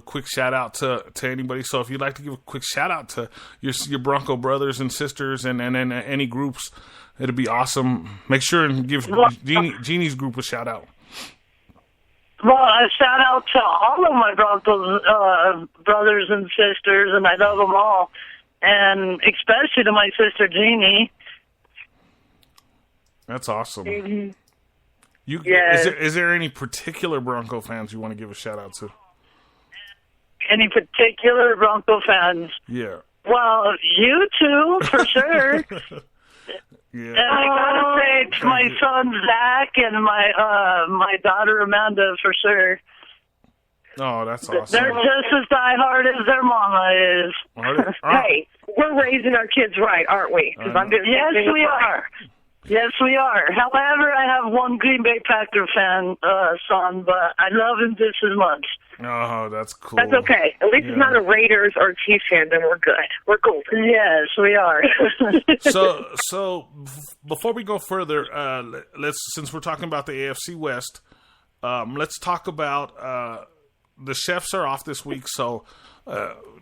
quick shout out to anybody. So if you'd like to give a quick shout out to your Bronco brothers and sisters and any groups, it'd be awesome. Make sure and give Jeannie's group a shout out. Well, a shout out to all of my Broncos brothers and sisters, and I love them all, and especially to my sister Jeannie. That's awesome. Mm-hmm. Is there any particular Bronco fans you want to give a shout out to? Any particular Bronco fans? Yeah. Well, you two, for sure. Yeah. And I gotta say to my son Zach and my daughter Amanda, for sure. Oh, that's awesome. They're just as diehard as their mama is. Hey, we're raising our kids right, aren't we? Yes, we are. Yes, we are. However, I have one Green Bay Packer fan son, but I love him just as much. Oh, that's cool. That's okay. At least it's not a Raiders or Chiefs fan, then we're good. We're cool. Yes, we are. So before we go further, since we're talking about the AFC West, let's talk about the Chefs are off this week. So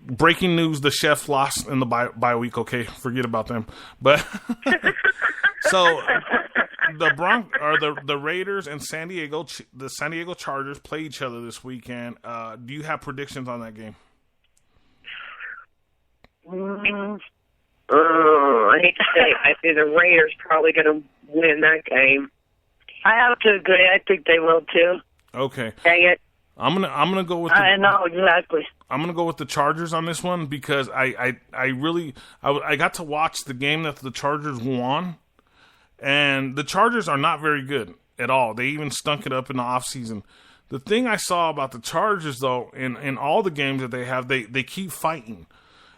breaking news: the Chefs lost in the bye week. Okay, forget about them. But so the Raiders and the San Diego Chargers play each other this weekend. Do you have predictions on that game? I hate to say, I think the Raiders probably going to win that game. I have to agree. I think they will too. Okay. Dang it. I'm gonna go with. I know exactly. I'm gonna go with the Chargers on this one because I got to watch the game that the Chargers won, and the Chargers are not very good at all. They even stunk it up in the offseason. The thing I saw about the Chargers, though, in all the games that they have, they keep fighting.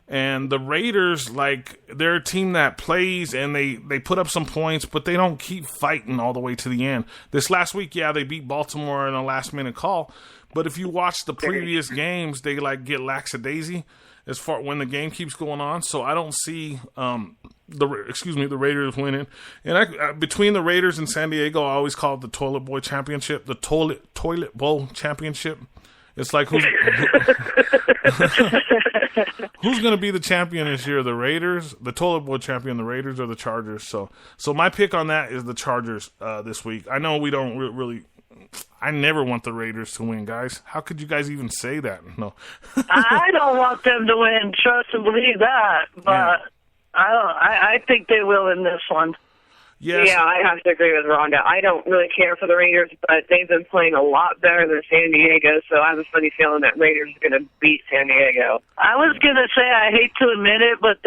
And the Raiders, they're a team that plays and they put up some points, but they don't keep fighting all the way to the end. This last week, they beat Baltimore in a last-minute call. But if you watch the previous games, they get lackadaisy as far when the game keeps going on. So I don't see the Raiders winning. And between the Raiders and San Diego, I always call it the Toilet Boy Championship, the Toilet Bowl Championship. It's like who's going to be the champion this year? The Raiders, the Toilet Bowl champion, the Raiders, or the Chargers? So my pick on that is the Chargers this week. I know we don't really. I never want the Raiders to win, guys. How could you guys even say that? No. I don't want them to win. Trust and believe that. But I think they will in this one. Yes. Yeah, I have to agree with Rhonda. I don't really care for the Raiders, but they've been playing a lot better than San Diego, so I have a funny feeling that Raiders are going to beat San Diego. I was going to say, I hate to admit it, but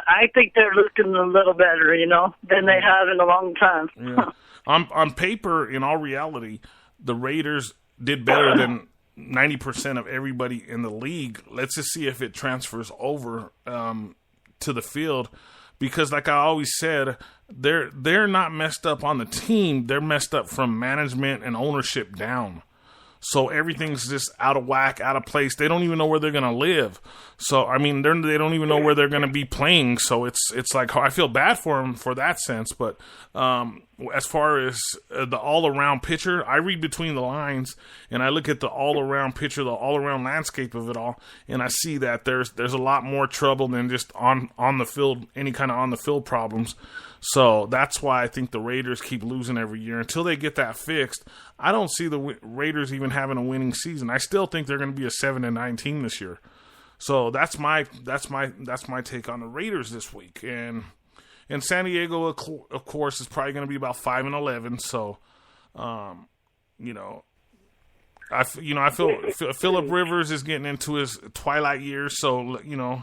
I think they're looking a little better, than they have in a long time. Yeah. On paper, in all reality, the Raiders did better than 90% of everybody in the league. Let's just see if it transfers over to the field. Because like I always said, they're not messed up on the team. They're messed up from management and ownership down. So everything's just out of whack, out of place. They don't even know where they're going to live. So, I mean, they don't even know where they're going to be playing. So it's like, I feel bad for them for that sense. But as far as the all-around picture, I read between the lines, and I look at the all-around picture, the all-around landscape of it all, and I see that there's a lot more trouble than just on the field, any kind of on-the-field problems. So that's why I think the Raiders keep losing every year. Until they get that fixed, I don't see the Raiders even having a winning season. I still think they're going to be a 7-9 team this year. So that's my take on the Raiders this week. And San Diego, of course, is probably going to be about 5-11. So, I feel Phillip Rivers is getting into his twilight years, so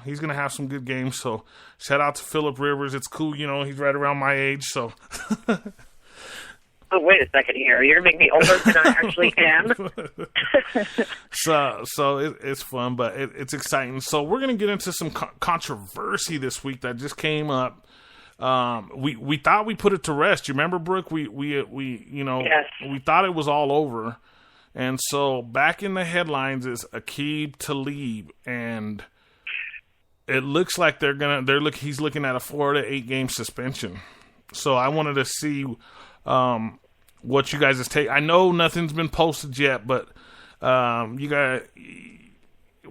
he's gonna have some good games. So shout out to Phillip Rivers. It's cool, he's right around my age. So. Oh, wait a second here. You're making me older than I actually am. So it's fun, but it's exciting. So we're gonna get into some controversy this week that just came up. We thought we put it to rest. You remember, Brooke? We Yes. We thought it was all over. And so back in the headlines is Aqib Talib, and it looks like he's looking at a 4 to 8 game suspension. So I wanted to see what you guys take. I know nothing's been posted yet, but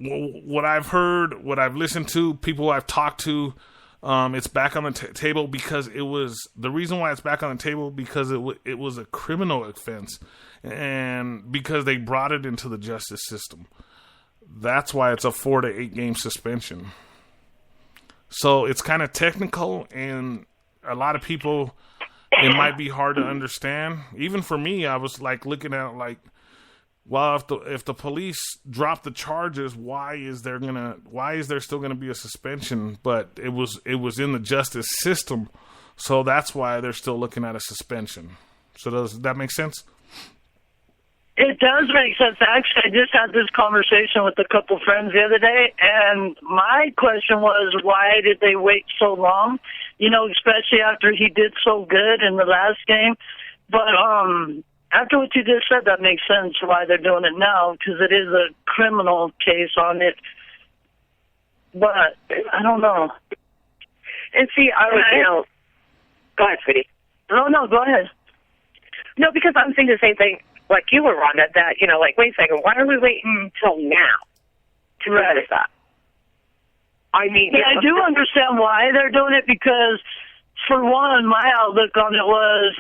what I've heard, what I've listened to, people I've talked to, it's back on the table because it was the reason why it's back on the table because it was a criminal offense, and because they brought it into the justice system. That's why it's a 4 to 8 game suspension. So it's kind of technical, and a lot of people, it might be hard to understand. Even for me, I was like looking at it like, well, if the police drop the charges, why is there still gonna be a suspension? But it was in the justice system, so that's why they're still looking at a suspension. So does that make sense? It does make sense. Actually, I just had this conversation with a couple friends the other day, and my question was, why did they wait so long? You know, especially after he did so good in the last game. But after what you just said, that makes sense why they're doing it now, because it is a criminal case on it. But I don't know. And see, go ahead, sweetie. No, go ahead. No, because I'm thinking the same thing like you were, Rhonda, that, like, wait a second, why are we waiting until now to notice that? I mean... Yeah, I do understand why they're doing it, because, for one, my outlook on it was,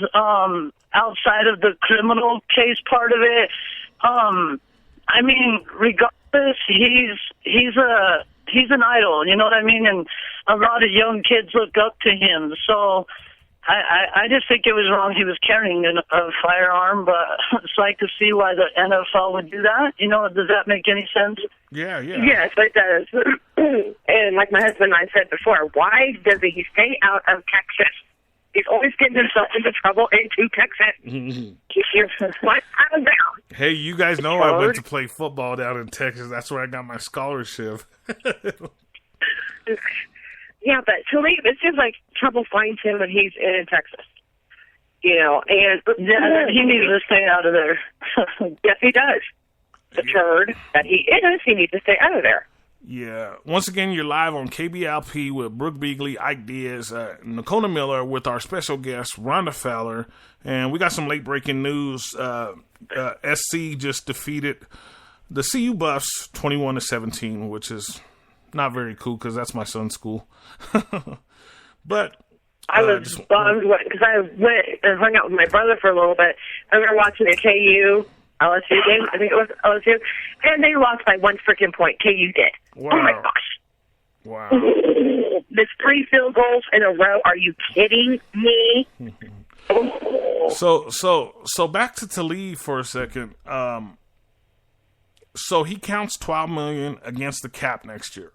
outside of the criminal case part of it, I mean, regardless, he's an idol, you know what I mean? And a lot of young kids look up to him, so... I just think it was wrong. He was carrying a firearm, but it's like to see why the NFL would do that. You know, does that make any sense? Yeah. Yes, it does. And like my husband and I said before, why doesn't he stay out of Texas? He's always getting himself into trouble into Texas. Keep your butt out of there. Hey, you guys know I went to play football down in Texas. That's where I got my scholarship. Yeah, but to leave, it's just like trouble finds him when he's in Texas. And he needs to stay out of there. Yes, he does. The turd that he is, he needs to stay out of there. Yeah. Once again, you're live on KBLP with Brooke Beeghly, Ike Diaz, Nikona Miller with our special guest, Rhonda Fowler. And we got some late-breaking news. SC just defeated the CU Buffs 21-17, which is... not very cool because that's my son's school. But I was bummed because I went and hung out with my brother for a little bit. And we were watching a KU LSU game. I think it was LSU. And they lost by one freaking point. KU did. Wow. Oh, my gosh. Wow. This 3 field goals in a row. Are you kidding me? So back to Talib for a second. So he counts $12 million against the cap next year.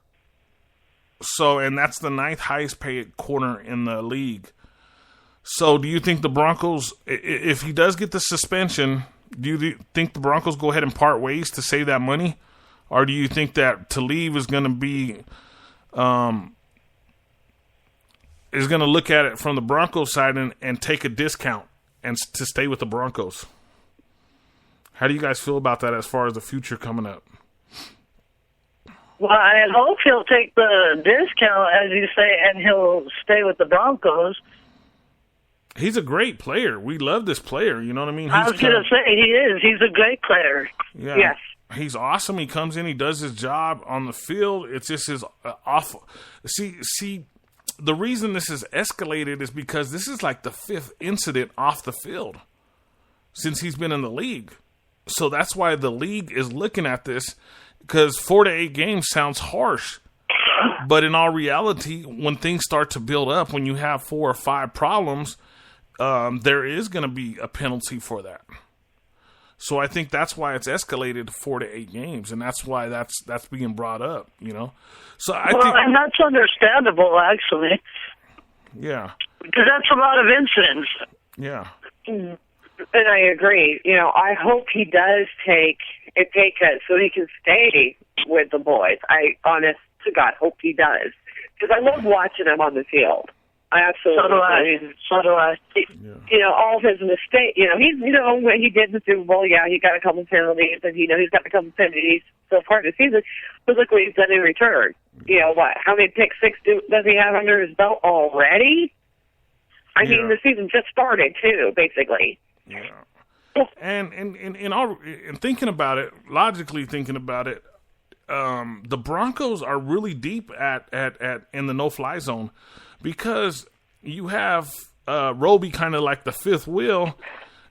So, and that's the 9th highest paid corner in the league. So, do you think the Broncos, if he does get the suspension, do you think the Broncos go ahead and part ways to save that money? Or do you think that Talib is going to be, is going to look at it from the Broncos side and take a discount and to stay with the Broncos? How do you guys feel about that as far as the future coming up? Well, I hope he'll take the discount, as you say, and he'll stay with the Broncos. He's a great player. We love this player. You know what I mean? I was going to say, he is. He's a great player. Yeah. Yes. He's awesome. He comes in, he does his job on the field. It's just his awful. See, the reason this has escalated is because this is like the 5th incident off the field since he's been in the league. So that's why the league is looking at this, because 4 to 8 games sounds harsh. But in all reality, when things start to build up, when you have 4 or 5 problems, there is going to be a penalty for that. So I think that's why it's escalated to 4 to 8 games, and that's why that's being brought up, So I think, and that's understandable, actually. Yeah. Because that's a lot of incidents. Yeah. And I agree. I hope he does take a pay cut so he can stay with the boys. I, honest to God, hope he does. Because I love watching him on the field. I absolutely do. So do I. All of his mistakes. He's, when he did the Super Bowl, yeah, he got a couple penalties, and, he's got a couple penalties so far this season. But look what he's done in return. How many pick six does he have under his belt already? I mean, the season just started, too, basically. Yeah. And thinking about it, logically thinking about it, the Broncos are really deep at in the no-fly zone because you have Roby kind of like the fifth wheel,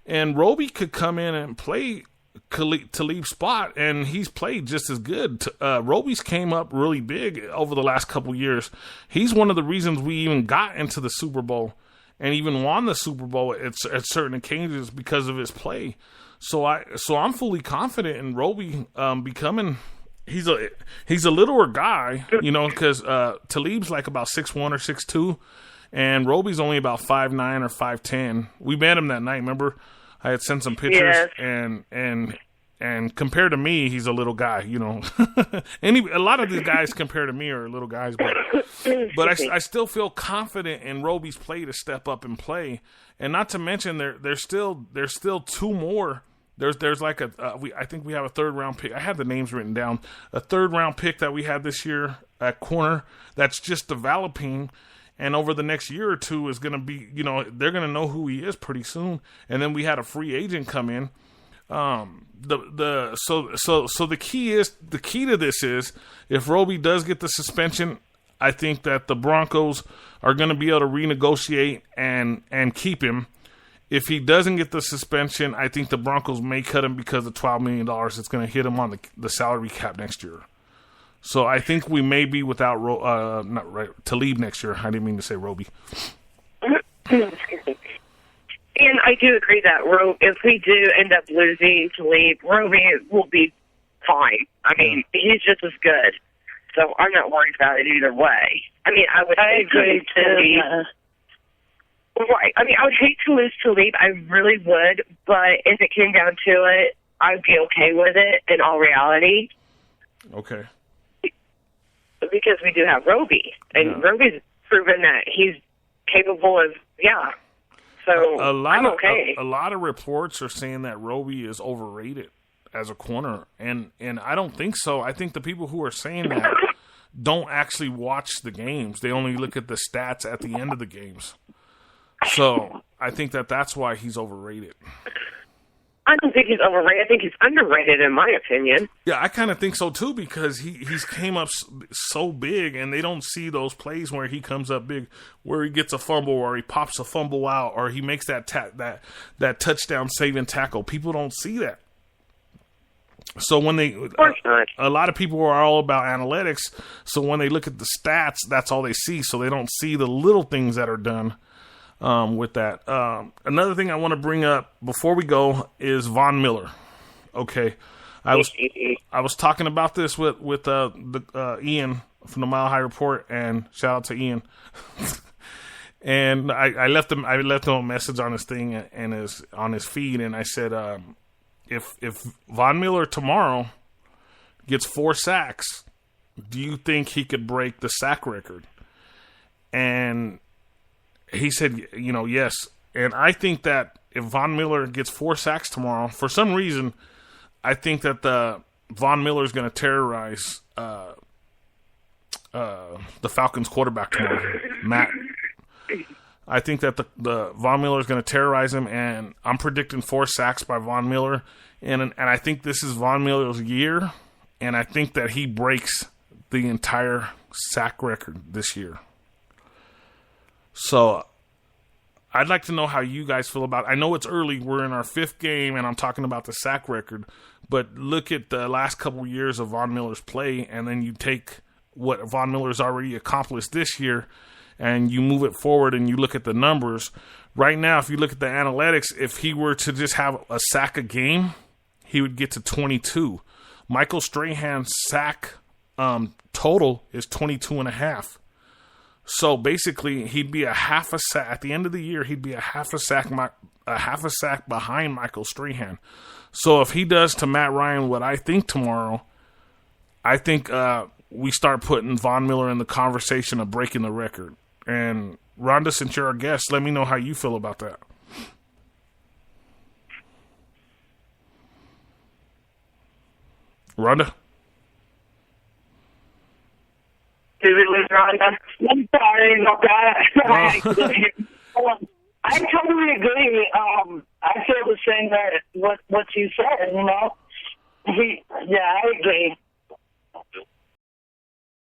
and Roby could come in and play Talib's spot, and he's played just as good. Roby's came up really big over the last couple years. He's one of the reasons we even got into the Super Bowl and even won the Super Bowl at certain occasions because of his play. So I'm fully confident in Roby becoming. He's a littler guy, you know, because Talib's like about 6'1" or 6'2", and Roby's only about 5'9" or 5'10". We met him that night. Remember, I had sent some pictures, yes. and compared to me, he's a little guy, you know. A lot of these guys compared to me are little guys, but I still feel confident in Roby's play to step up and play, and not to mention there's still two more. There's like I think we have a third round pick. I have the names written down. A third round pick that we had this year at corner that's just developing, and over the next year or two is going to be, you know, they're going to know who he is pretty soon. And then we had a free agent come in. So the key to this is if Roby does get the suspension, I think that the Broncos are going to be able to renegotiate and keep him. If he doesn't get the suspension, I think the Broncos may cut him because of $12 million. It's going to hit him on the salary cap next year. So I think we may be without Talib next year. I didn't mean to say Roby. And I do agree that if we do end up losing Talib, Roby will be fine. I mean, he's just as good. So I'm not worried about it either way. I mean, I agree too. Right. I mean, I would hate to lose Talib. I really would. But if it came down to it, I'd be okay with it in all reality. Okay. Because we do have Roby. And Roby's proven that he's capable of, So I'm okay. A lot of reports are saying that Roby is overrated as a corner. And I don't think so. I think the people who are saying that don't actually watch the games. They only look at the stats at the end of the games. So I think that's why he's overrated. I don't think he's overrated. I think he's underrated, in my opinion. Yeah, I kind of think so too because he's came up so big, and they don't see those plays where he comes up big, where he gets a fumble, or he pops a fumble out, or he makes that touchdown saving tackle. People don't see that. So when a lot of people are all about analytics. So when they look at the stats, that's all they see. So they don't see the little things that are done. With that. Another thing I want to bring up before we go is Von Miller. Okay. I was talking about this with Ian from the Mile High Report, and shout out to Ian. And I left him a message on his thing and on his feed, and I said, if Von Miller tomorrow gets 4 sacks, do you think he could break the sack record? And he said, yes. And I think that if Von Miller gets 4 sacks tomorrow, for some reason, I think that Von Miller is going to terrorize the Falcons quarterback tomorrow, Matt. I think that the Von Miller is going to terrorize him, and I'm predicting 4 sacks by Von Miller. And I think this is Von Miller's year, and I think that he breaks the entire sack record this year. So I'd like to know how you guys feel about it. I know it's early. We're in our 5th game, and I'm talking about the sack record. But look at the last couple years of Von Miller's play, and then you take what Von Miller's already accomplished this year, and you move it forward, and you look at the numbers. Right now, if you look at the analytics, if he were to just have a sack a game, he would get to 22. Michael Strahan's sack total is 22.5. So basically, he'd be a half a sack at the end of the year. He'd be a half a sack behind Michael Strahan. So if he does to Matt Ryan what I think tomorrow, I think we start putting Von Miller in the conversation of breaking the record. And Rhonda, since you're our guest, let me know how you feel about that. Rhonda? Did we lose Rhonda? I'm sorry about that. I totally agree. I feel the same that what you said. I agree.